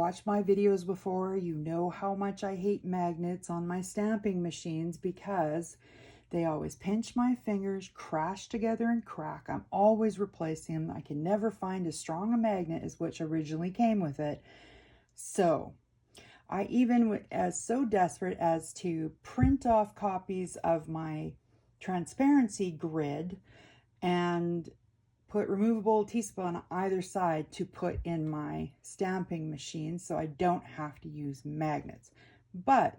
watched my videos before, you know how much I hate magnets on my stamping machines because they always pinch my fingers, crash together and crack. I'm always replacing them. I can never find as strong a magnet as which originally came with it. So I even was so desperate as to print off copies of my transparency grid and put removable teaspoon on either side to put in my stamping machine so I don't have to use magnets. But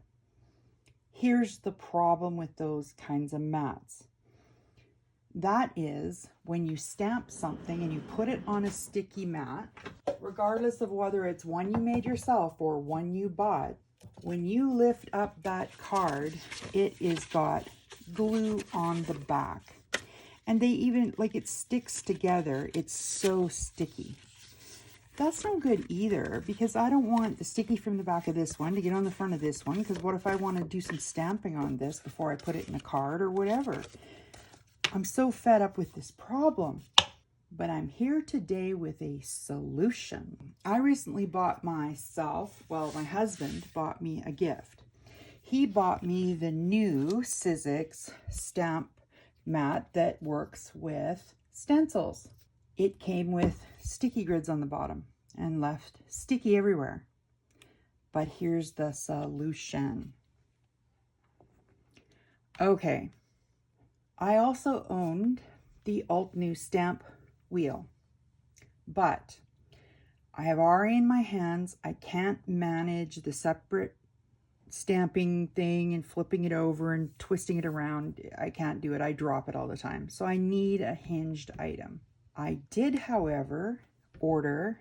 here's the problem with those kinds of mats. That is, when you stamp something and you put it on a sticky mat, regardless of whether it's one you made yourself or one you bought, when you lift up that card, it is got glue on the back. And they even, like, it sticks together. It's so sticky. That's no good either, because I don't want the sticky from the back of this one to get on the front of this one, because what if I want to do some stamping on this before I put it in a card or whatever? I'm so fed up with this problem, but I'm here today with a solution. I recently bought myself, well, my husband bought me a gift. He bought me the new Sizzix stamp mat that works with stencils. It came with sticky grids on the bottom and left sticky everywhere. But here's the solution. Okay, I also owned the Altenew stamp wheel, but I have RA in my hands. I can't manage the separate stamping thing and flipping it over and twisting it around. I can't do it. I drop it all the time. So I need a hinged item. I did, however, order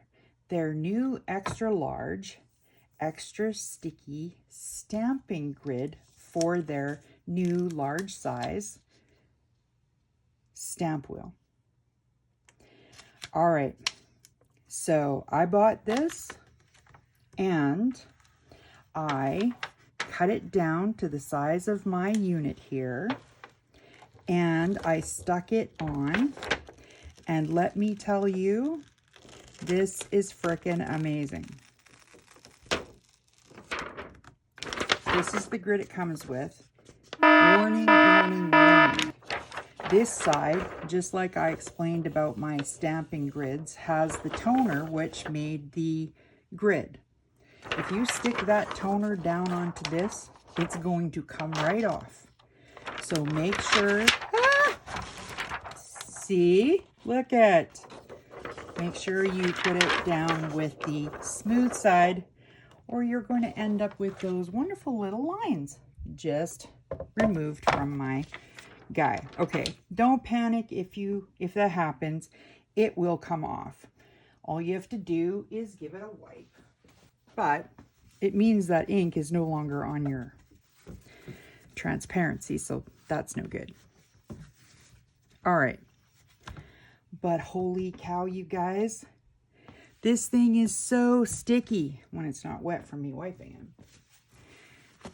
their new extra large, extra sticky stamping grid for their new large size stamp wheel. All right, so I bought this and I cut it down to the size of my unit here and I stuck it on, and let me tell you, this is frickin' amazing. This is the grid it comes with. Warning, warning, warning. This side, just like I explained about my stamping grids, has the toner which made the grid. If you stick that toner down onto this, it's going to come right off. So make sure, see, look at, make sure you put it down with the smooth side or you're going to end up with those wonderful little lines just removed from my guy. Okay, don't panic if that happens. It will come off. All you have to do is give it a wipe. But it means that ink is no longer on your transparency, so that's no good. All right. But holy cow, you guys, this thing is so sticky when it's not wet from me wiping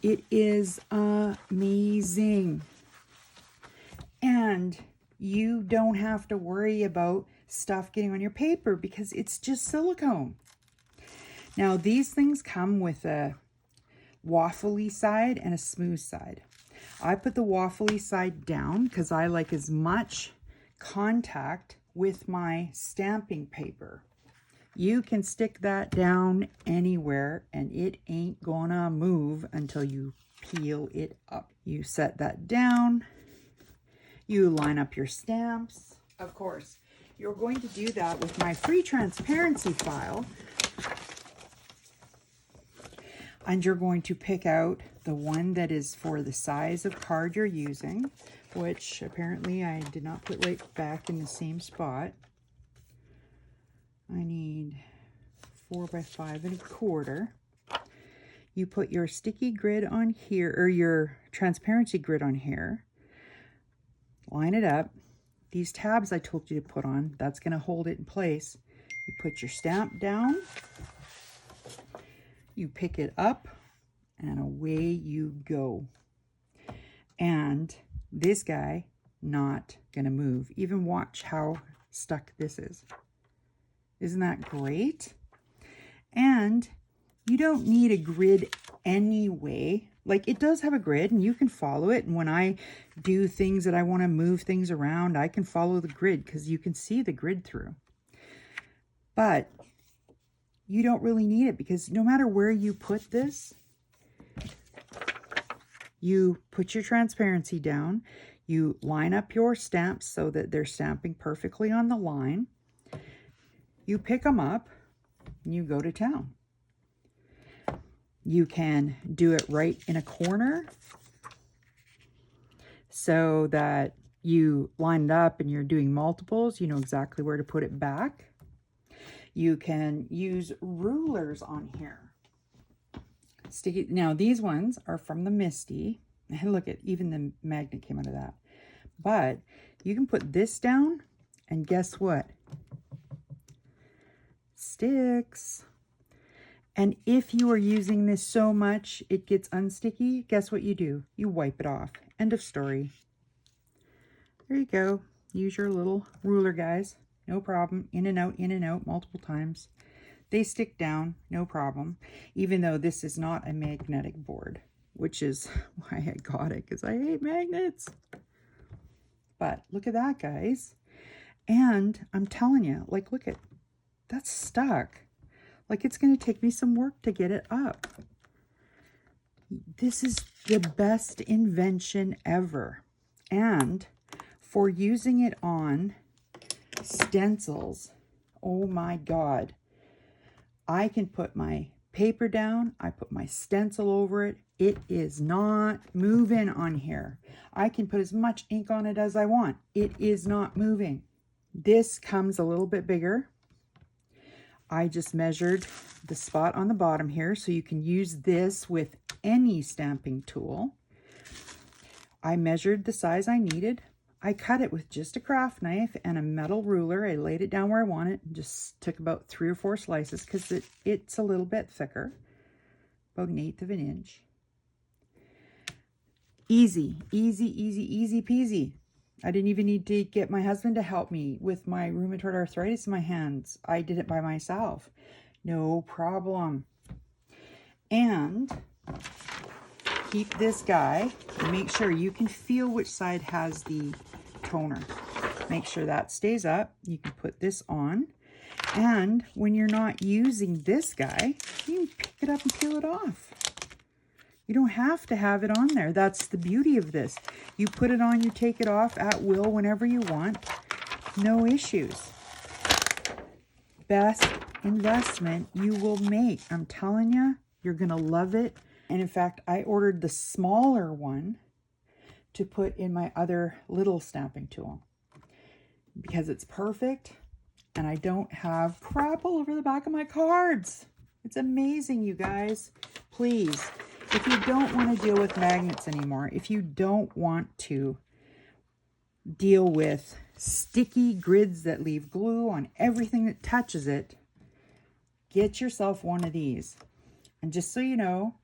it. It is amazing. And you don't have to worry about stuff getting on your paper because it's just silicone. Now, these things come with a waffly side and a smooth side. I put the waffly side down because I like as much contact with my stamping paper. You can stick that down anywhere and it ain't gonna move until you peel it up. You set that down. You line up your stamps. Of course, you're going to do that with my free transparency file. And you're going to pick out the one that is for the size of card you're using, which apparently I did not put right back in the same spot. I need 4 by 5 1/4. You put your sticky grid on here, or your transparency grid on here. Line it up. These tabs I told you to put on, that's going to hold it in place. You put your stamp down. You pick it up and away you go. And this guy, not gonna move. Even watch how stuck this is. Isn't that great? And You don't need a grid anyway. Like, it does have a grid and you can follow it. And when I do things that I want to move things around, I can follow the grid because you can see the grid through. But you don't really need it because no matter where you put this, you put your transparency down, you line up your stamps so that they're stamping perfectly on the line. You pick them up and you go to town. You can do it right in a corner so that you line it up and you're doing multiples. You know exactly where to put it back. You can use rulers on here. Sticky. Now these ones are from the Misty. And look at, even the magnet came out of that. But you can put this down and guess what? Sticks. And if you are using this so much it gets unsticky, guess what you do? You wipe it off. End of story. There you go. Use your little ruler, guys. No problem. In and out multiple times. They stick down, no problem. Even though this is not a magnetic board, which is why I got it, because I hate magnets. But look at that, guys. And I'm telling you, like, look at, that's stuck. Like, it's going to take me some work to get it up. This is the best invention ever. And for using it on stencils, oh my God. I can put my paper down. I put my stencil over it. It is not moving on here. I can put as much ink on it as I want. It is not moving. This comes a little bit bigger. I just measured the spot on the bottom here, so you can use this with any stamping tool. I measured the size I needed. I cut it with just a craft knife and a metal ruler. I laid it down where I want it and just took about 3 or 4 slices because it's a little bit thicker, about 1/8 of an inch. Easy, easy, easy, easy peasy. I didn't even need to get my husband to help me with my rheumatoid arthritis in my hands. I did it by myself. No problem. And keep this guy. Make sure you can feel which side has the toner. Make sure that stays up. You can put this on. And when you're not using this guy, you can pick it up and peel it off. You don't have to have it on there. That's the beauty of this. You put it on, you take it off at will whenever you want. No issues. Best investment you will make. I'm telling you, you're going to love it. And in fact, I ordered the smaller one to put in my other little stamping tool because it's perfect and I don't have crap all over the back of my cards. It's amazing, you guys. Please, if you don't want to deal with magnets anymore, if you don't want to deal with sticky grids that leave glue on everything that touches it, get yourself one of these. And just so you know,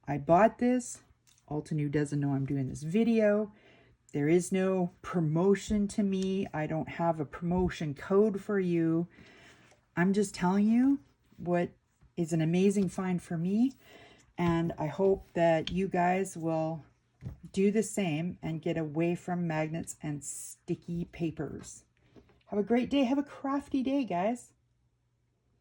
I bought this. Altenew doesn't know I'm doing this video. There is no promotion to me. I don't have a promotion code for you. I'm just telling you what is an amazing find for me. And I hope that you guys will do the same and get away from magnets and sticky papers. Have a great day. Have a crafty day, guys.